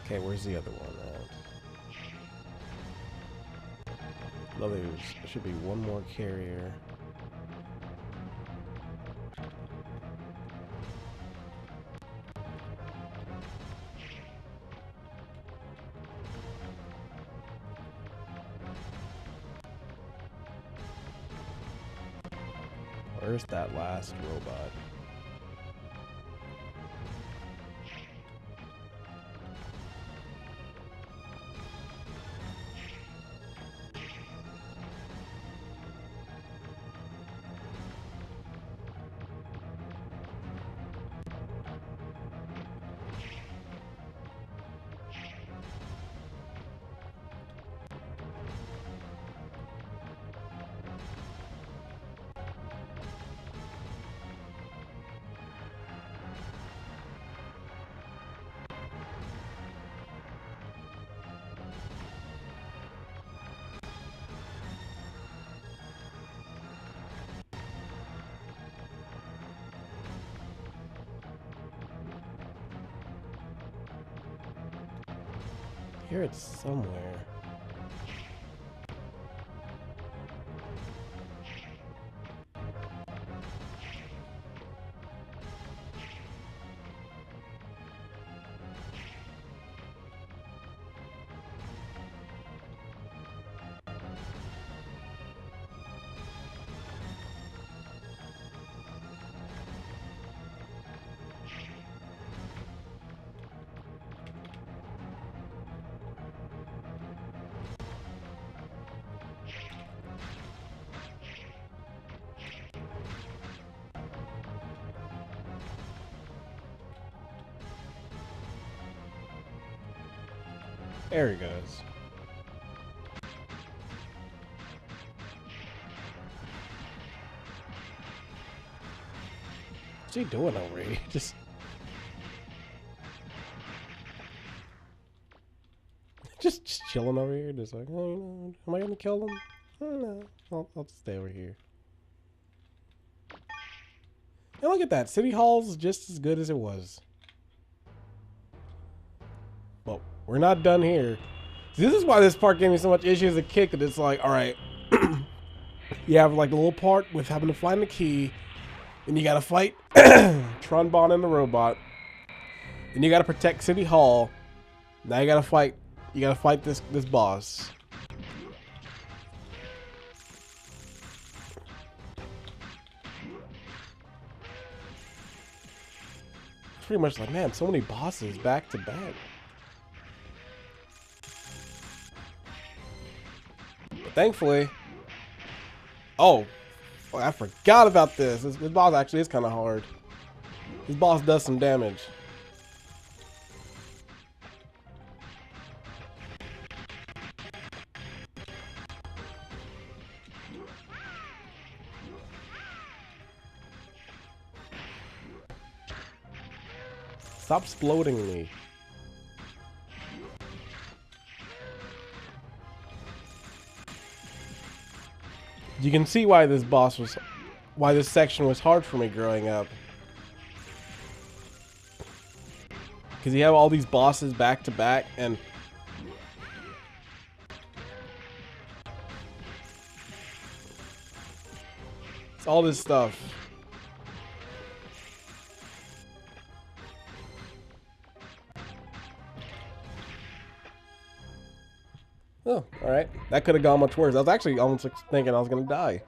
Okay, where's the other one at? No, there should be one more carrier. Where's that last robot? Here it's somewhere. There he goes. What's he doing over here? Just chilling over here, just like, oh, you know, am I gonna kill him? I don't know. I'll just stay over here. And look at that, City Hall's just as good as it was. But we're not done here. See, this is why this part gave me so much issue as a kid, that it's like, all right, you have like a little part with having to find the key, then you gotta fight Tronbon and the robot, then you gotta protect City Hall. Now you gotta fight this boss. pretty much like, man, so many bosses back to back. But thankfully, oh, I forgot about this. This boss actually is kind of hard. This boss does some damage. Stop exploding me. You can see why this section was hard for me growing up. Because you have all these bosses back to back, and it's all this stuff. Oh, alright. That could have gone much worse. I was actually almost thinking I was going to die.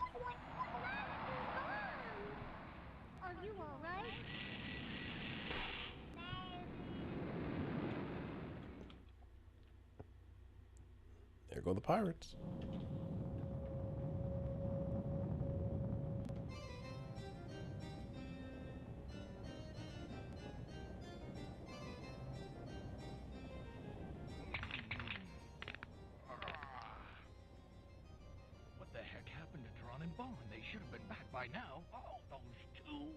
Are you alright? There go the pirates. What the heck happened to Tron and Bond? They should have been back by now. Oh, those two.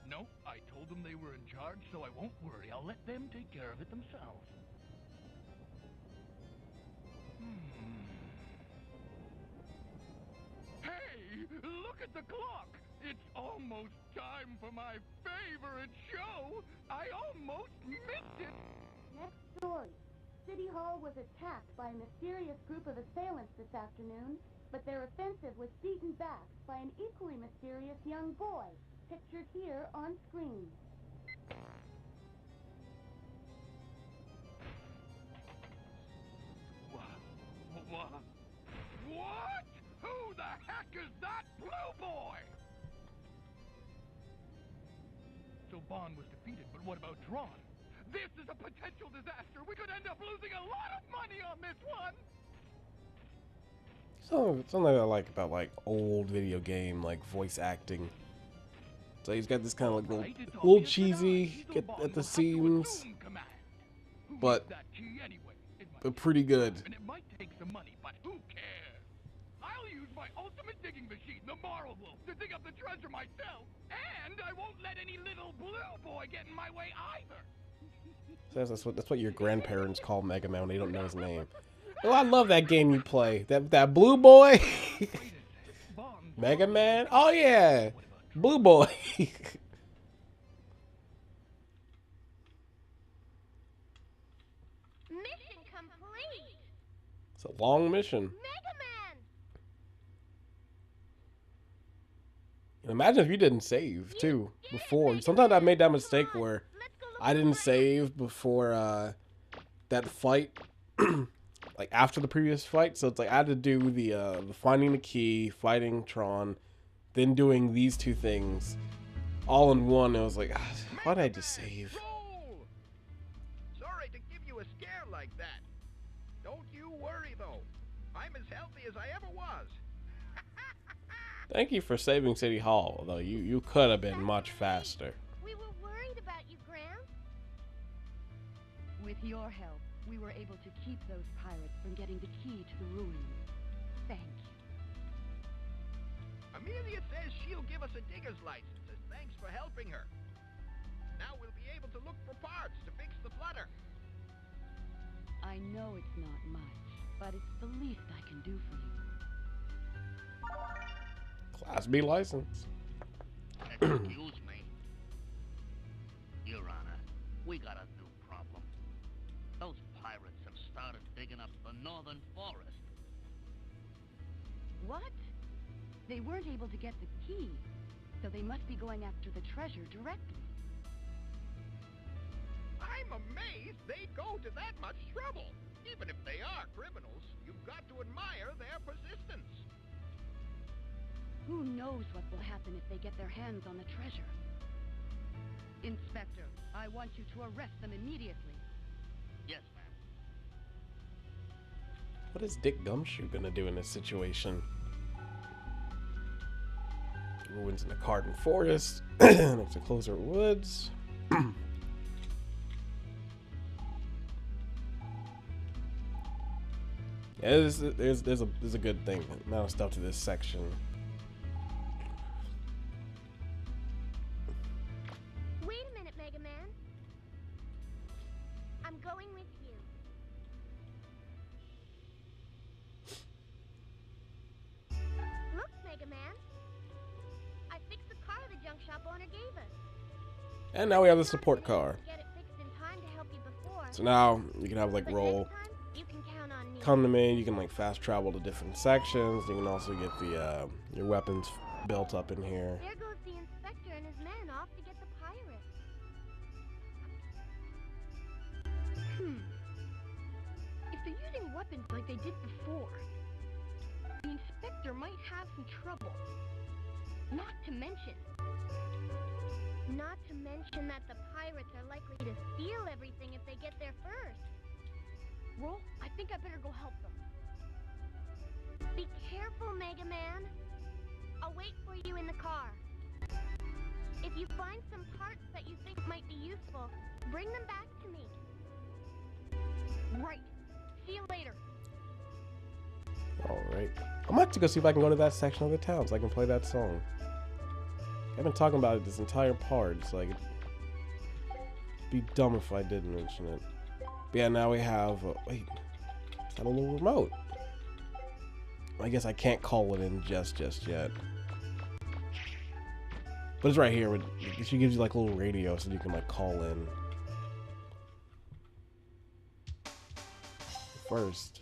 No, I told them they were in charge, so I won't worry. I'll let them take care of it themselves. Hey, look at the clock! It's almost time for my favorite show! I almost missed it! Next story. City Hall was attacked by a mysterious group of assailants this afternoon, but their offensive was beaten back by an equally mysterious young boy, pictured here on screen. What? Who the heck is that blue boy? So Bond was defeated, but what about Tron? This is a potential disaster. We could end up losing a lot of money on this one. Something I like about like old video game like voice acting. So he's got this kind of like little cheesy at the seams, but pretty good. And it might take some money, but who cares? I'll use my ultimate digging machine, the Moral Wolf, to dig up the treasure myself, and I won't let any little blue boy get in my way either. That's what your grandparents call Mega Man when they don't know his name. Oh, I love that game you play. That blue boy. Mega Man. Oh yeah, blue boy. Mission complete! It's a long mission. Mega Man! And imagine if you didn't save too before. Sometimes I made that mistake where I didn't save before that fight, like after the previous fight. So it's like I had to do the finding the key, fighting Tron, then doing these two things all in one. I was like, why did I just save? Sorry to give you a scare like that. Don't you worry though. I'm as healthy as I ever was. Thank you for saving City Hall, though you could have been much faster. We were worried about you, Gramps. With your help, we were able to keep those pirates from getting the key to the ruins. Thank you. Amelia says she'll give us a digger's license as thanks for helping her. Now we'll be able to look for parts to fix the flutter. I know it's not much, but it's the least I can do for you. Class B license. Excuse me. Your Honor, we got a new problem. Those pirates have started digging up the northern forest. What? They weren't able to get the key, so they must be going after the treasure directly. I'm amazed they go to that much trouble. Even if they are criminals, you've got to admire their persistence. Who knows what will happen if they get their hands on the treasure? Inspector, I want you to arrest them immediately. Yes, ma'am. What is Dick Gumshoe gonna do in this situation? Ruins in the Carden Forest. Next to Closer Woods. Yeah, there's a good thing. Amount of stuff to this section. Wait a minute, Mega Man. I'm going with you. Look, Mega Man. I fixed the car the junk shop owner gave us. And now we have the support car. Get it fixed in time to help you before. So now you can have like But roll. next time, you can count on me. Come to me. You can like fast travel to different sections. You can also get the your weapons built up in here. There goes the inspector and his men off to get the pirate. If they're using weapons like they did before, the inspector might have some trouble. Not to mention that the pirates are likely to steal everything if they get there first. Roll, I think I better go help them. Be careful, Mega Man. I'll wait for you in the car. If you find some parts that you think might be useful, bring them back to me. Right. See you later. Alright. I'm about to go see if I can go to that section of the town so I can play that song. I've been talking about it this entire part, so like, it'd be dumb if I didn't mention it. But yeah, now we have, wait, is that a little remote? I guess I can't call it in just yet. But it's right here. She gives you like a little radio so you can like call in. First,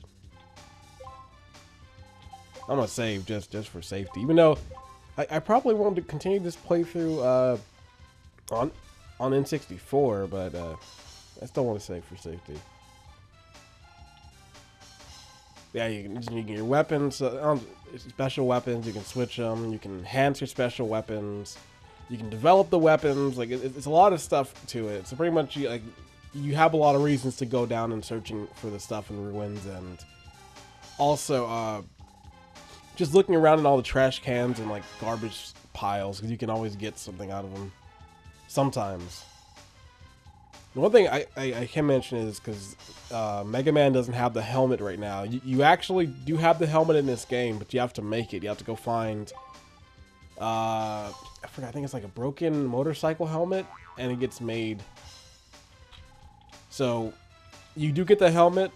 I'm gonna save just for safety, even though I probably want to continue this playthrough on N64, but I still want to save for safety. Yeah, you can get your weapons, special weapons. You can switch them. You can enhance your special weapons. You can develop the weapons. Like it's a lot of stuff to it. So pretty much you have a lot of reasons to go down and searching for the stuff in ruins, and also just looking around in all the trash cans and like garbage piles, because you can always get something out of them sometimes. The one thing I can mention is because Mega Man doesn't have the helmet right now. You actually do have the helmet in this game, but you have to make it. You have to go find I forgot, I think it's like a broken motorcycle helmet, and it gets made. So you do get the helmet,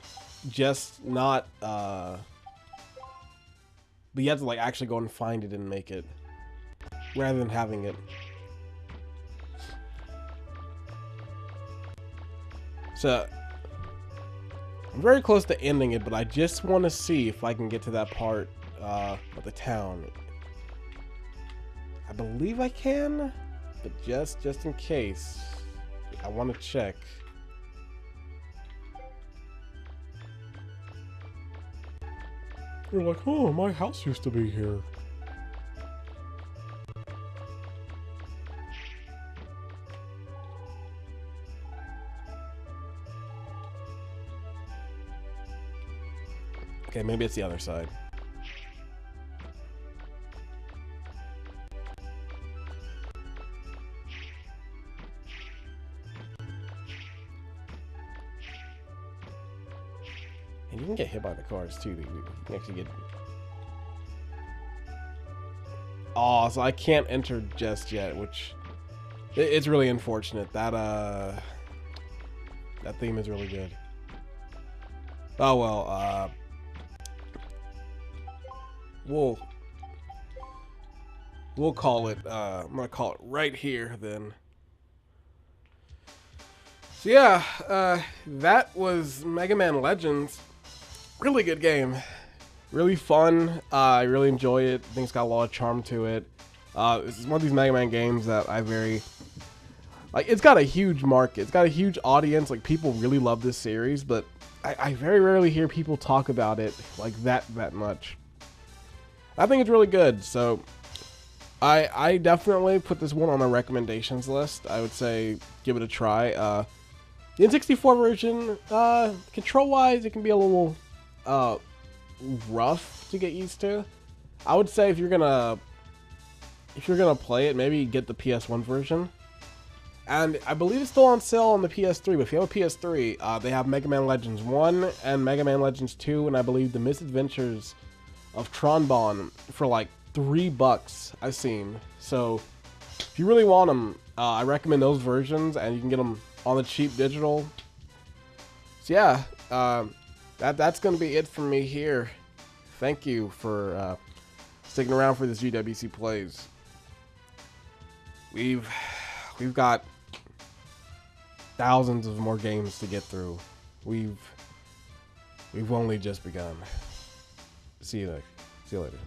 just not but you have to like actually go and find it and make it rather than having it. So I'm very close to ending it, but I just want to see if I can get to that part of the town. I believe I can, but just in case, I want to check. You're like, oh, my house used to be here. Okay, maybe it's the other side. And you can get hit by the cars too. You can actually get. Oh, so I can't enter just yet, which it's really unfortunate. That theme is really good. Oh well. We'll call it. I'm gonna call it right here then. So yeah, that was Mega Man Legends. Really good game, really fun. I really enjoy it. I think it's got a lot of charm to it. This is one of these Mega Man games that I very like. It's got a huge market. It's got a huge audience. Like, people really love this series, but I very rarely hear people talk about it like that much. I think it's really good. So I definitely put this one on my recommendations list. I would say give it a try. The N64 version, control-wise, it can be a little rough to get used to. I would say if you're gonna play it, maybe get the PS1 version. And I believe it's still on sale on the PS3, but if you have a PS3, they have Mega Man Legends 1 and Mega Man Legends 2, and I believe the Misadventures of Tronbon for like $3 I've seen. So if you really want them, I recommend those versions, and you can get them on the cheap digital. So yeah, that's gonna be it from me here. Thank you for sticking around for this GWC Plays. We've got thousands of more games to get through. We've only just begun. See you later.